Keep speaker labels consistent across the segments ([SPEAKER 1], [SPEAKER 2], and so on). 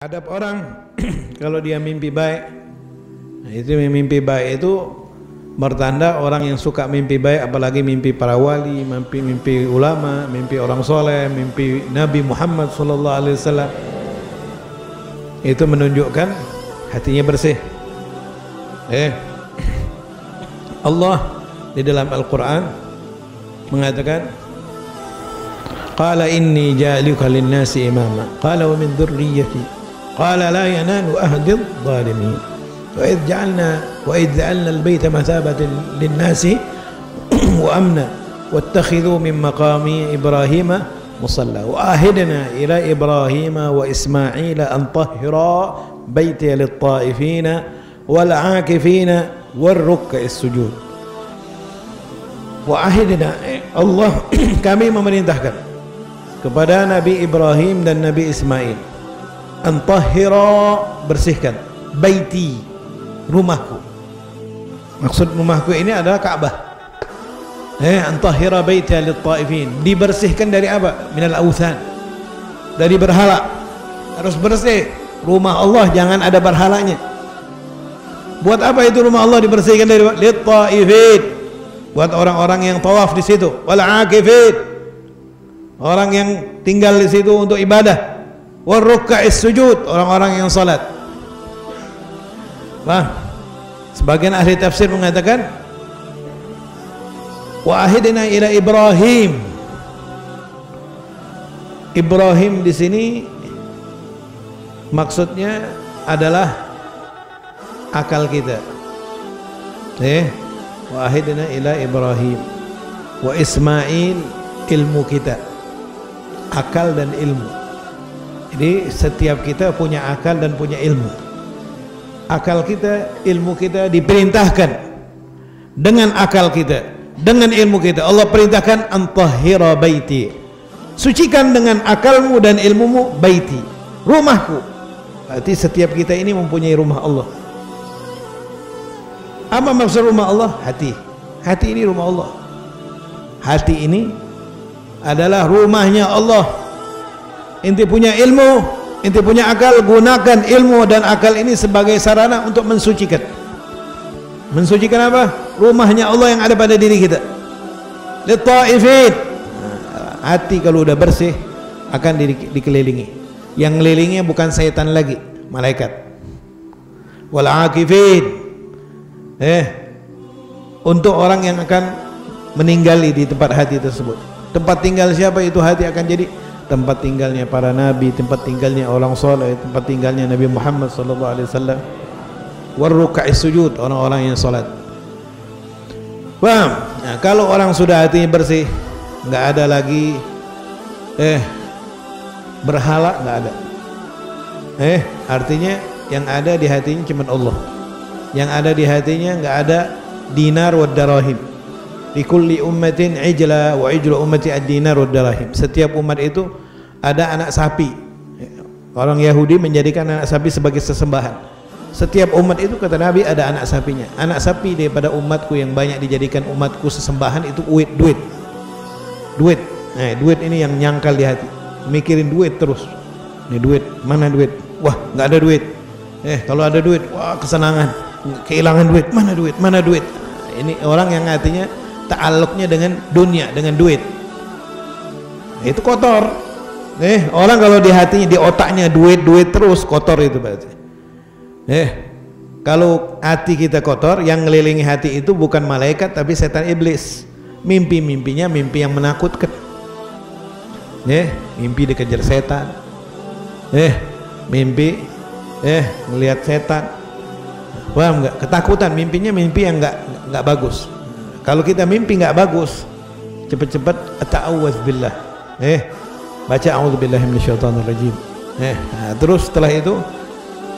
[SPEAKER 1] Adab orang kalau dia mimpi baik, nah itu mimpi baik itu bertanda orang yang suka mimpi baik, apalagi mimpi para wali, mimpi ulama, mimpi orang soleh, mimpi Nabi Muhammad SAW. Itu menunjukkan hatinya bersih. Allah di dalam Al-Quran mengatakan, Qala inni ja'aluka lin-nasi imama, qala wa min dhurriyyati, qala la yanalu ahdi adh-dhalimin, wa idh ja'alna al-bayta mathabatan lin-nasi wa amna wattakhidhu min maqami Ibrahima musalla wa ahidna ila Ibrahima wa Ismaila an tahhira baiti lit-ta'ifina wal-'akifina war-ruk'is sujud. Wa ahidna, Allah kami memerintahkan kepada Nabi Ibrahim dan Nabi Ismail, antahhira, bersihkan, baiti, rumahku. Maksud rumahku ini adalah Ka'bah. Antahhira baiti lit-ta'ifin, dibersihkan dari apa? Minal awthan, dari berhala. Harus bersih rumah Allah, jangan ada berhalanya. Buat apa itu rumah Allah dibersihkan dari lit-ta'ifin? Buat orang-orang yang tawaf di situ, wal 'akifin, orang yang tinggal di situ untuk ibadah, war ruk'is sujud, orang-orang yang salat. Sebagian ahli tafsir mengatakan wa ahidna ila Ibrahim. Ibrahim di sini maksudnya adalah akal kita. Wa ahidna ila Ibrahim wa Ismail, ilmu kita, akal dan ilmu. Jadi setiap kita punya akal dan punya ilmu. Akal kita, ilmu kita diperintahkan dengan akal kita, dengan ilmu kita. Allah perintahkan antahhira baiti, sucikan dengan akalmu dan ilmumu baiti, rumahku. Berarti setiap kita ini mempunyai rumah Allah. Apa maksud rumah Allah? Hati. Hati ini rumah Allah. Hati ini adalah rumahnya Allah. Inti punya ilmu, inti punya akal, gunakan ilmu dan akal ini sebagai sarana untuk mensucikan. Mensucikan apa? Rumahnya Allah yang ada pada diri kita. Lit-ta'ifin. Hati kalau udah bersih akan dikelilingi. Yang ngelilingnya bukan syaitan lagi, malaikat. Wal-'akifin, untuk orang yang akan meninggali di tempat hati tersebut. Tempat tinggal siapa itu hati akan jadi tempat tinggalnya para nabi, tempat tinggalnya orang soleh, tempat tinggalnya Nabi Muhammad SAW. War-ruk'is sujud, orang-orang yang salat. Nah, kalau orang sudah hatinya bersih, nggak ada lagi berhala, nggak ada. Artinya yang ada di hatinya cuma Allah. Yang ada di hatinya nggak ada dinar wa darahim. Di kulli ummatin ijla wa ijlu ummati ad-dinar wa darahim. Setiap umat itu ada anak sapi. Orang Yahudi menjadikan anak sapi sebagai sesembahan. Setiap umat itu kata Nabi ada anak sapinya. Anak sapi daripada umatku yang banyak dijadikan umatku sesembahan itu duit. Duit ini yang nyangkal di hati. Mikirin duit terus. Ini duit, mana duit? Wah, nggak ada duit. Kalau ada duit, wah kesenangan. Kehilangan duit, mana duit. Ini orang yang hatinya ta'alluqnya dengan dunia, dengan duit. Itu kotor. Orang kalau di hatinya, di otaknya duit terus, kotor itu berarti. Kalau hati kita kotor, yang ngelilingi hati itu bukan malaikat tapi setan iblis. Mimpi-mimpinya mimpi yang menakutkan. Mimpi dikejar setan. Mimpi melihat setan. Paham nggak? Ketakutan, mimpinya mimpi yang nggak bagus. Kalau kita mimpi nggak bagus, cepet-cepet ta'awudz billah. Baca a'udzubillahi minasyaitonir rajim. Nah, terus setelah itu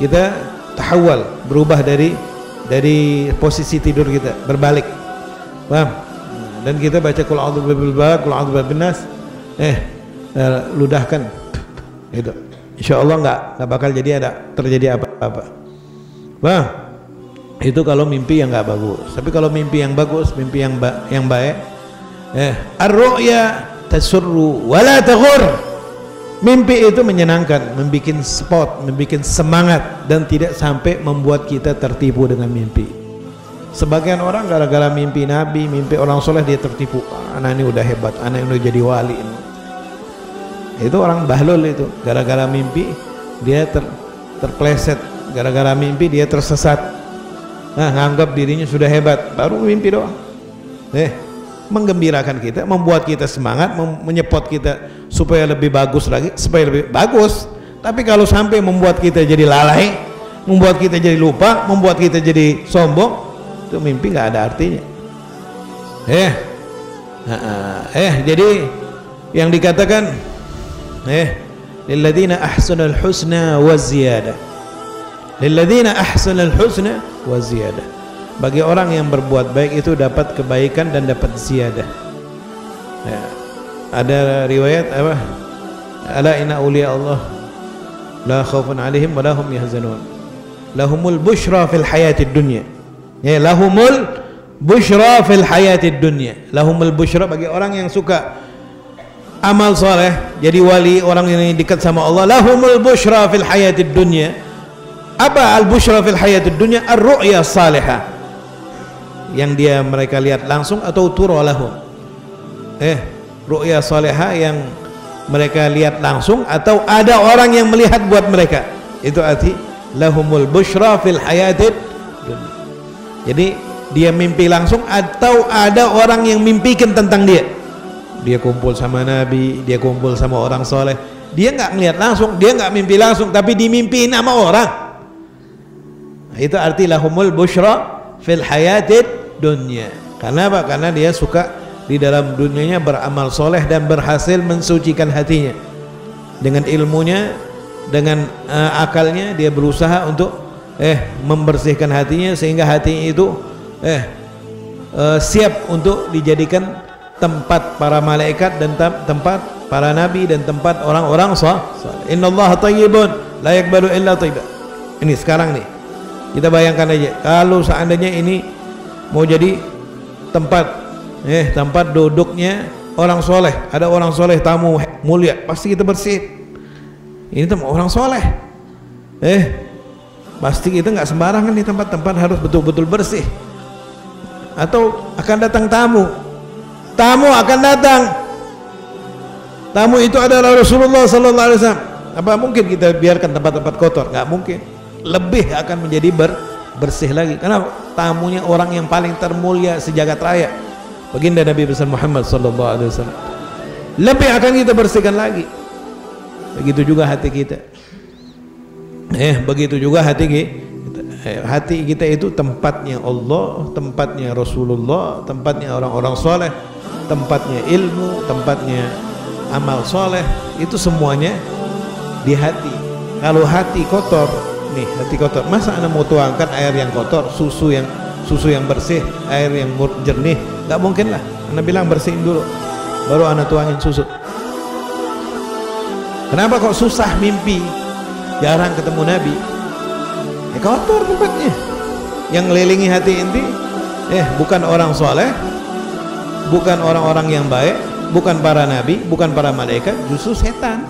[SPEAKER 1] kita tahawal, berubah dari posisi tidur kita, berbalik. Paham? Dan kita baca qul a'udzu birabbil falaq, qul a'udzu birabbin nas. Ludahkan. Itu. Insyaallah nggak bakal terjadi apa-apa. Paham? Itu kalau mimpi yang nggak bagus. Tapi kalau mimpi yang bagus, mimpi yang baik, ar-ru'ya tasurru wa la taghur. Mimpi itu menyenangkan, membuat spot, membuat semangat, dan tidak sampai membuat kita tertipu dengan mimpi. Sebagian orang gara-gara mimpi Nabi, mimpi orang soleh, dia tertipu. Anak ini udah hebat, anak ini udah jadi wali. Itu orang bahlul itu. Gara-gara mimpi dia terpleset, gara-gara mimpi dia tersesat. Nah, nganggap dirinya sudah hebat, baru mimpi doang. Menggembirakan kita, membuat kita semangat, menyepot kita supaya lebih bagus lagi, supaya lebih bagus. Tapi kalau sampai membuat kita jadi lalai, membuat kita jadi lupa, membuat kita jadi sombong, itu mimpi nggak ada artinya. Jadi yang dikatakan lilladzina ahsanul husna wa ziyadah, lilladzina ahsanul husna wa ziyadah. Bagi orang yang berbuat baik itu dapat kebaikan dan dapat ziyadah. Ya. Ada riwayat apa? Ala inna awliya Allah la khaufun alaihim wa lahum yahzanun. Lahumul bushra fil hayatid dunya. Ya, lahumul bushra fil hayatid dunya. Lahumul bushra bagi orang yang suka amal soleh, jadi wali, orang yang dekat sama Allah. Lahumul bushra fil hayatid dunya. Apa al bushra fil hayatid dunya? Ar-ru'ya salihah, yang mereka lihat langsung, atau turalahum, ru'ya salihah yang mereka lihat langsung, atau ada orang yang melihat buat mereka. Itu arti lahumul bushra fil hayatid dunya. Jadi dia mimpi langsung, atau ada orang yang mimpikan tentang dia. Dia kumpul sama Nabi, dia kumpul sama orang soleh, dia nggak melihat langsung, dia nggak mimpi langsung, tapi dimimpiin sama orang. Nah, itu arti lahumul bushra fil hayatid dunia. Karena apa? Karena dia suka di dalam dunianya beramal soleh dan berhasil mensucikan hatinya dengan ilmunya, dengan akalnya. Dia berusaha untuk membersihkan hatinya sehingga hatinya itu siap untuk dijadikan tempat para malaikat dan tempat para nabi dan tempat orang-orang saleh. Innallaha thayyibun la yaqbalu illa thayyiban. Ini sekarang nih, kita bayangkan aja kalau seandainya ini mau jadi tempat tempat duduknya orang soleh, ada orang soleh, tamu mulia, pasti kita bersih. Ini tempat orang soleh, pasti kita nggak sembarangan, di tempat-tempat harus betul-betul bersih. Atau akan datang tamu akan datang, tamu itu adalah Rasulullah Sallallahu Alaihi Wasallam. Apa mungkin kita biarkan tempat-tempat kotor? Nggak mungkin. Lebih akan menjadi bersih lagi. Karena tamunya orang yang paling termulia sejagat raya, baginda Nabi besar Muhammad Sallallahu Alaihi Wasallam. Lebih akan kita bersihkan lagi. Begitu juga hati kita. Begitu juga hati kita. Hati kita itu tempatnya Allah, tempatnya Rasulullah, tempatnya orang-orang soleh, tempatnya ilmu, tempatnya amal soleh. Itu semuanya di hati. Kalau hati kotor, nih hati kotor, masa anda mau tuangkan air yang kotor, susu yang bersih, air yang jernih? Nggak mungkin lah. Anda bilang bersihin dulu, baru anda tuangin susu. Kenapa kok susah mimpi, jarang ketemu Nabi? Kotor tempatnya. Yang ngelilingi hati inti bukan orang soleh, bukan orang-orang yang baik, bukan para nabi, bukan para malaikat, justru setan.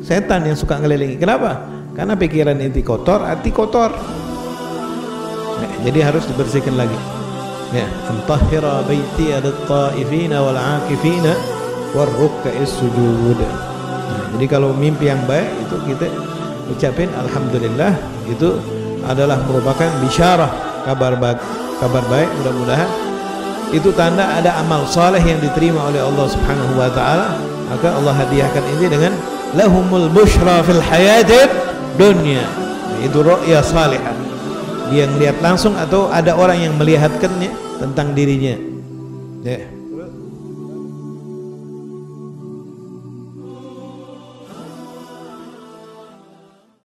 [SPEAKER 1] Setan yang suka ngelilingi. Kenapa? Karena pikiran inti kotor, hati kotor. Jadi harus dibersihkan lagi. Antahhira baiti lit-taifina wal 'akifina war ruk'is sujud. Jadi kalau mimpi yang baik itu kita ucapin alhamdulillah, itu adalah merupakan bisyarah, kabar baik. Mudah-mudahan itu tanda ada amal saleh yang diterima oleh Allah Subhanahu wa taala. Maka Allah hadiahkan ini dengan lahumul bushra fil hayatid dunya. Itu ru'ya salihah. Dia melihat langsung atau ada orang yang melihatkannya tentang dirinya.